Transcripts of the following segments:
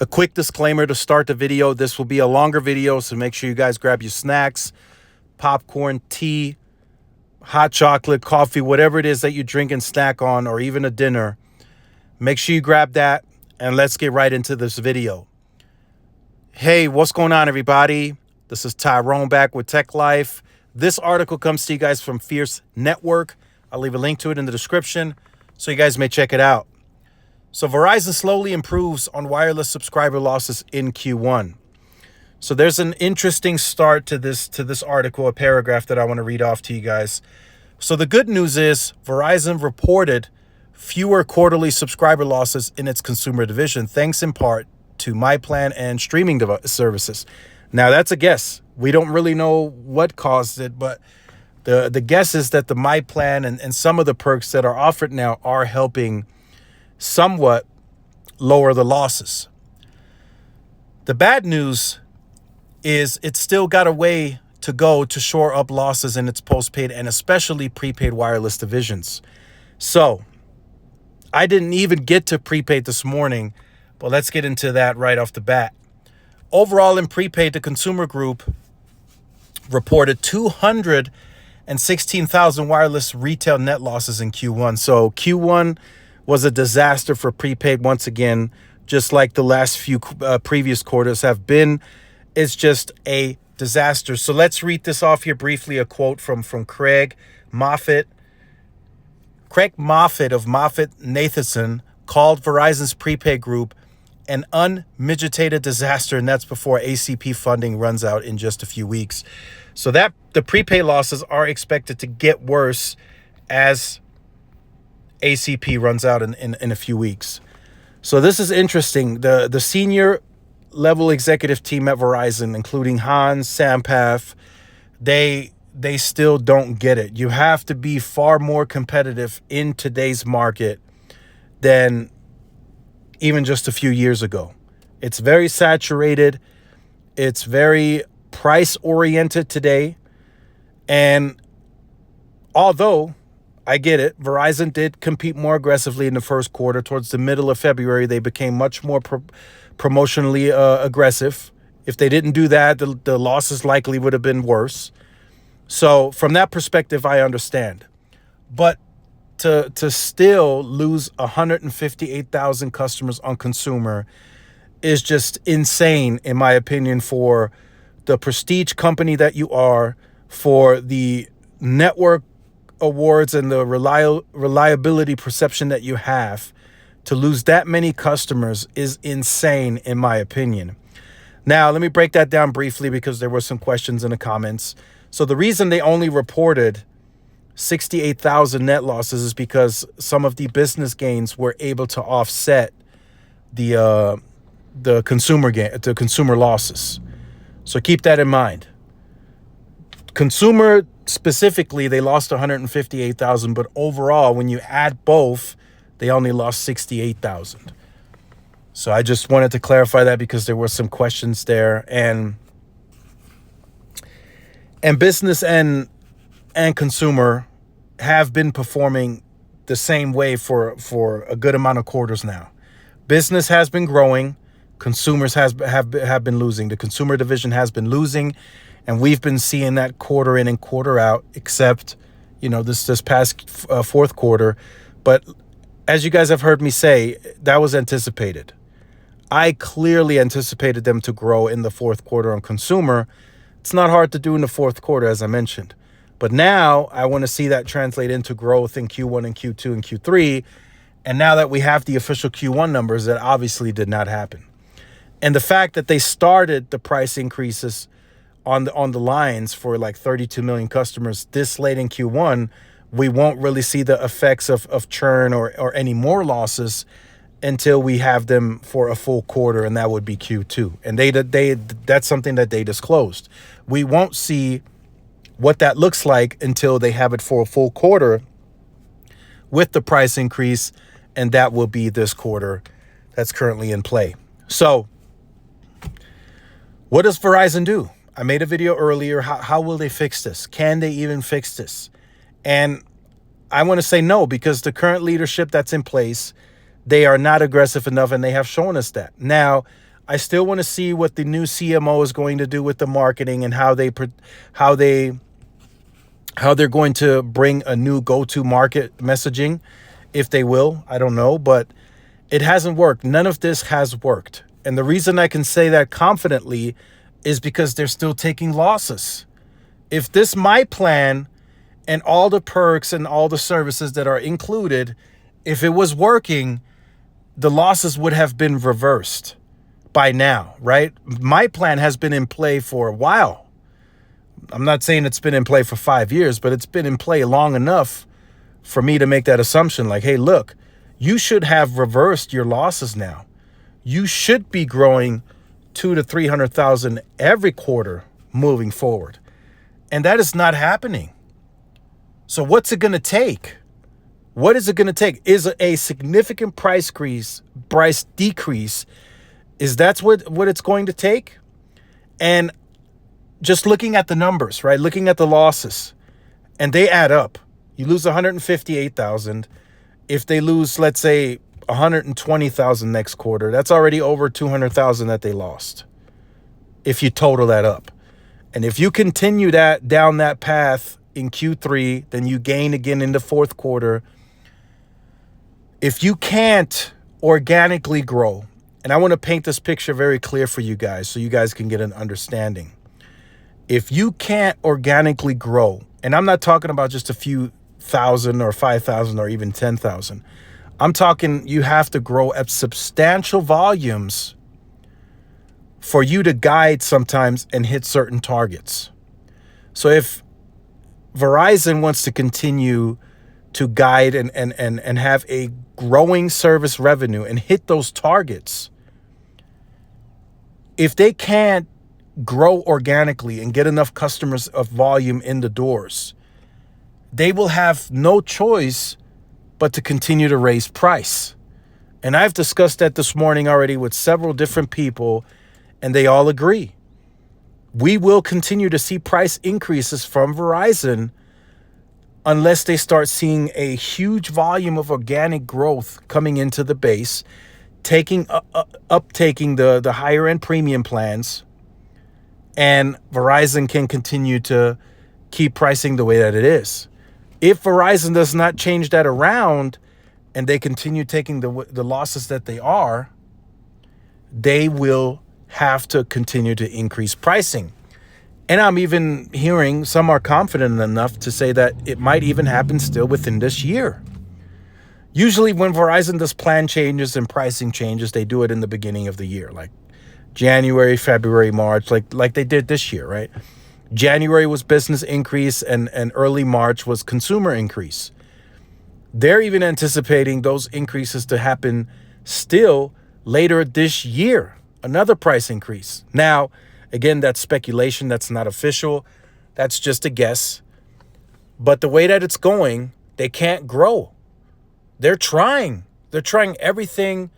A quick disclaimer to start the video. This will be a longer video, so make sure you guys grab your snacks, popcorn, tea, hot chocolate, coffee, whatever it is that you drink and snack on, or even a dinner. Make sure you grab that, and let's get right into this video. Hey, what's going on, everybody? This is Tyrone back with Tech Life. This article comes to you guys from Fierce Network. I'll leave a link to it in the description so you guys may check it out. So Verizon slowly improves on wireless subscriber losses in Q1. So there's an interesting start to this article, a paragraph that I want to read off to you guys. So the good news is Verizon reported fewer quarterly subscriber losses in its consumer division, thanks in part to myPlan and streaming services. Now that's a guess. We don't really know what caused it, but the guess is that the myPlan and some of the perks that are offered now are helping somewhat lower the losses. The bad news is it's still got a way to go to shore up losses in its postpaid and especially prepaid wireless divisions. So I didn't even get to prepaid this morning, but let's get into that right off the bat. Overall in prepaid, the consumer group reported 216,000 wireless retail net losses in Q1. So Q1 was a disaster for prepaid once again, just like the last few previous quarters have been. It's just a disaster. So let's read this off here briefly, a quote from Craig Moffett. Craig Moffett of Moffett-Nathanson called Verizon's prepaid group an unmitigated disaster, and that's before ACP funding runs out in just a few weeks. So that the prepaid losses are expected to get worse as ACP runs out in a few weeks. So this is interesting. The senior level executive team at Verizon, including Hans, Sampath, they still don't get it. You have to be far more competitive in today's market than even just a few years ago. It's very saturated. It's very price oriented today. And although I get it, Verizon did compete more aggressively in the first quarter. Towards the middle of February, they became much more promotionally aggressive. If they didn't do that, the losses likely would have been worse. So from that perspective, I understand. But to still lose 158,000 customers on consumer is just insane, in my opinion, for the prestige company that you are, for the network awards and the reliability perception that you have. To lose that many customers is insane, in my opinion. Now, let me break that down briefly because there were some questions in the comments. So the reason they only reported 68,000 net losses is because some of the business gains were able to offset the consumer losses. So keep that in mind. Consumer specifically, they lost 158,000, but overall, when you add both, they only lost 68,000. So I just wanted to clarify that because there were some questions there, and business and consumer have been performing the same way for a good amount of quarters now. Business has been growing, consumers have been losing. The consumer division has been losing, and we've been seeing that quarter in and quarter out, except, this past fourth quarter. But as you guys have heard me say, that was anticipated. I clearly anticipated them to grow in the fourth quarter on consumer. It's not hard to do in the fourth quarter, as I mentioned. But now I want to see that translate into growth in Q1 and Q2 and Q3. And now that we have the official Q1 numbers, that obviously did not happen. And the fact that they started the price increases on the lines for like 32 million customers this late in Q1, we won't really see the effects of churn or any more losses until we have them for a full quarter, and that would be Q2. And that's something that they disclosed. We won't see what that looks like until they have it for a full quarter with the price increase, and that will be this quarter that's currently in play. So what does Verizon do? I made a video earlier. How will they fix this? Can they even fix this? And I want to say no, because the current leadership that's in place, they are not aggressive enough, and they have shown us that. Now, I still want to see what the new CMO is going to do with the marketing and how they how they're going to bring a new go-to market messaging, if they will. I don't know, but it hasn't worked. None of this has worked. And the reason I can say that confidently is because they're still taking losses. If this my plan and all the perks and all the services that are included, if it was working, the losses would have been reversed by now, right? My plan has been in play for a while. I'm not saying it's been in play for 5 years, but it's been in play long enough for me to make that assumption like, hey, look, you should have reversed your losses now. You should be growing 200,000 to 300,000 every quarter moving forward. And that is not happening. So what's it going to take? What is it going to take? Is a significant price decrease? Is that what it's going to take? And just looking at the numbers, right? Looking at the losses, and they add up. You lose 158,000. If they lose, let's say, 120,000 next quarter, that's already over 200,000 that they lost. If you total that up. And if you continue that down that path in Q3, then you gain again in the fourth quarter. If you can't organically grow, and I want to paint this picture very clear for you guys so you guys can get an understanding. If you can't organically grow, and I'm not talking about just a few thousand or 5,000 or even 10,000. I'm talking you have to grow at substantial volumes for you to guide sometimes and hit certain targets. So if Verizon wants to continue to guide and have a growing service revenue and hit those targets, if they can't grow organically and get enough customers of volume in the doors, they will have no choice but to continue to raise price. And I've discussed that this morning already with several different people, and they all agree. We will continue to see price increases from Verizon unless they start seeing a huge volume of organic growth coming into the base, uptaking the higher end premium plans, and Verizon can continue to keep pricing the way that it is. If Verizon does not change that around and they continue taking the losses that they are, they will have to continue to increase pricing. And I'm even hearing some are confident enough to say that it might even happen still within this year. Usually when Verizon does plan changes and pricing changes, they do it in the beginning of the year, like January, February, March, like they did this year, right? January was business increase and early March was consumer increase. They're even anticipating those increases to happen still later this year, another price increase. Now, again, that's speculation. That's not official. That's just a guess. But the way that it's going, they can't grow. They're trying. They're trying everything,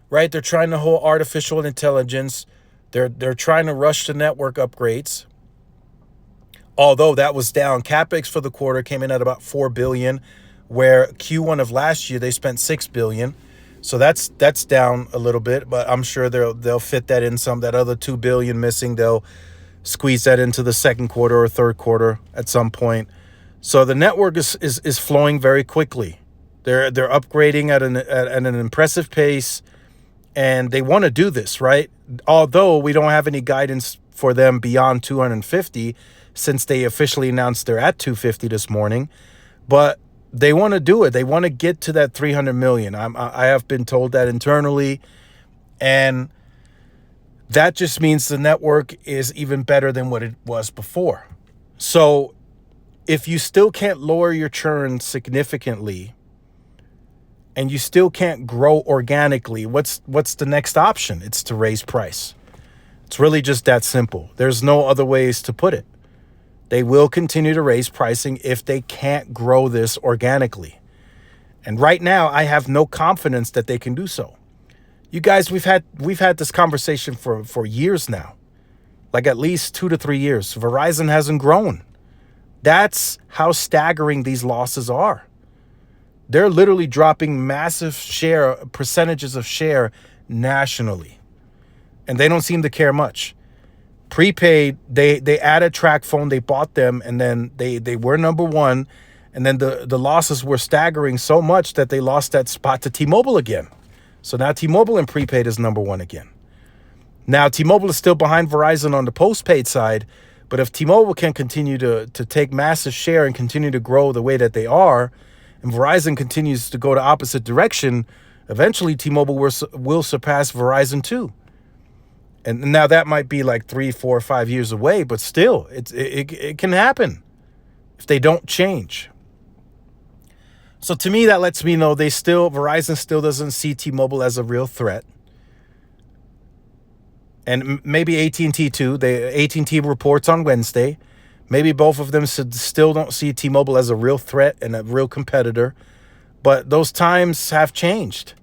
right? They're trying the whole artificial intelligence. They're trying to rush the network upgrades. Although that was down, CapEx for the quarter came in at about $4 billion, where Q1 of last year they spent $6 billion. So that's down a little bit, but I'm sure they'll fit that in some. That other $2 billion missing, they'll squeeze that into the second quarter or third quarter at some point. So the network is flowing very quickly. They're upgrading at an impressive pace, and they want to do this, right? Although we don't have any guidance for them beyond 250, since they officially announced they're at 250 this morning, but they want to do it. They want to get to that 300 million. I have been told that internally, and that just means the network is even better than what it was before. So if you still can't lower your churn significantly and you still can't grow organically, what's the next option? It's to raise price. It's really just that simple. There's no other ways to put it. They will continue to raise pricing if they can't grow this organically. And right now, I have no confidence that they can do so. You guys, we've had this conversation for years now, like at least 2 to 3 years. Verizon hasn't grown. That's how staggering these losses are. They're literally dropping massive percentages of share nationally. and they don't seem to care much. Prepaid, they added track phone, they bought them, and then they were number one, and then the losses were staggering so much that they lost that spot to T-Mobile again. So now T-Mobile and prepaid is number one again. Now T-Mobile is still behind Verizon on the postpaid side, but if T-Mobile can continue to take massive share and continue to grow the way that they are, and Verizon continues to go the opposite direction, eventually T-Mobile will surpass Verizon too. And now that might be like 3, 4, 5 years away, but still, it can happen if they don't change. So to me, that lets me know Verizon still doesn't see T-Mobile as a real threat. And maybe AT&T too. AT&T reports on Wednesday. Maybe both of them still don't see T-Mobile as a real threat and a real competitor. But those times have changed.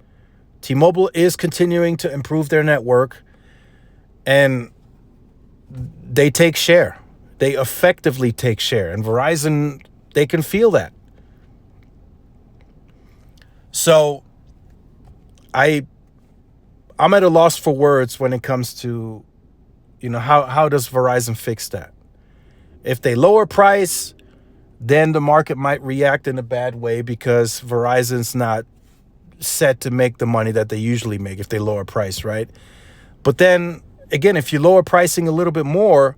T-Mobile is continuing to improve their network, and they take share. They effectively take share. And Verizon, they can feel that. So I'm at a loss for words when it comes to, how does Verizon fix that? If they lower price, then the market might react in a bad way because Verizon's not set to make the money that they usually make if they lower price, right? But then again, if you lower pricing a little bit more,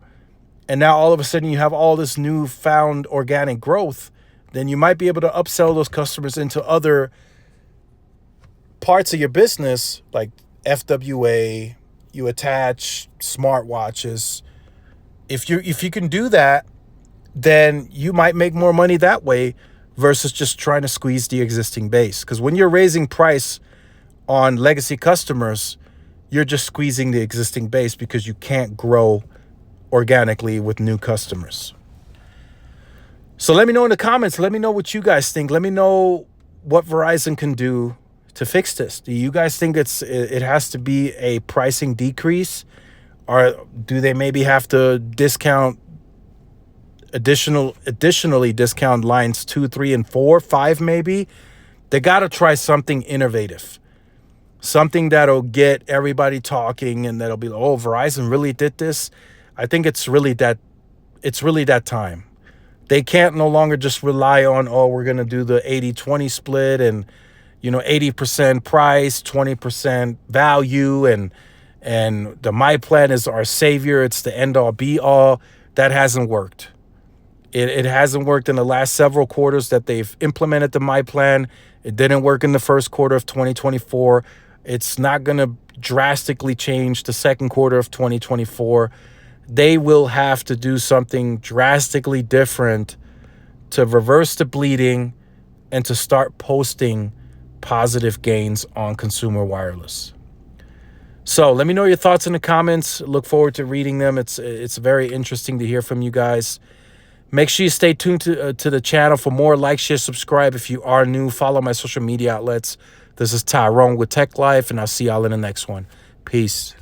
and now all of a sudden you have all this newfound organic growth, then you might be able to upsell those customers into other parts of your business, like FWA. You attach smartwatches. If you can do that, then you might make more money that way versus just trying to squeeze the existing base. Because when you're raising price on legacy customers, you're just squeezing the existing base because you can't grow organically with new customers. So let me know in the comments. Let me know what you guys think. Let me know what Verizon can do to fix this. Do you guys think it has to be a pricing decrease, or do they maybe have to additionally discount lines 2, 3, and 4, 5 maybe? They got to try something innovative. Something that'll get everybody talking and that'll be like, oh, Verizon really did this. I think it's really that time. They can't no longer just rely on, oh, we're going to do the 80-20 split and 80% price, 20% value, and the My Plan is our savior. It's the end all be all. That hasn't worked. It hasn't worked in the last several quarters that they've implemented the My Plan. It didn't work in the first quarter of 2024. It's not going to drastically change the second quarter of 2024. They will have to do something drastically different to reverse the bleeding and to start posting positive gains on consumer wireless. So let me know your thoughts in the comments. Look forward to reading them. It's very interesting to hear from you guys. Make sure you stay tuned to the channel for more. Like, share, subscribe. If you are new, follow my social media outlets. This is Tyrone with Tech Life, and I'll see y'all in the next one. Peace.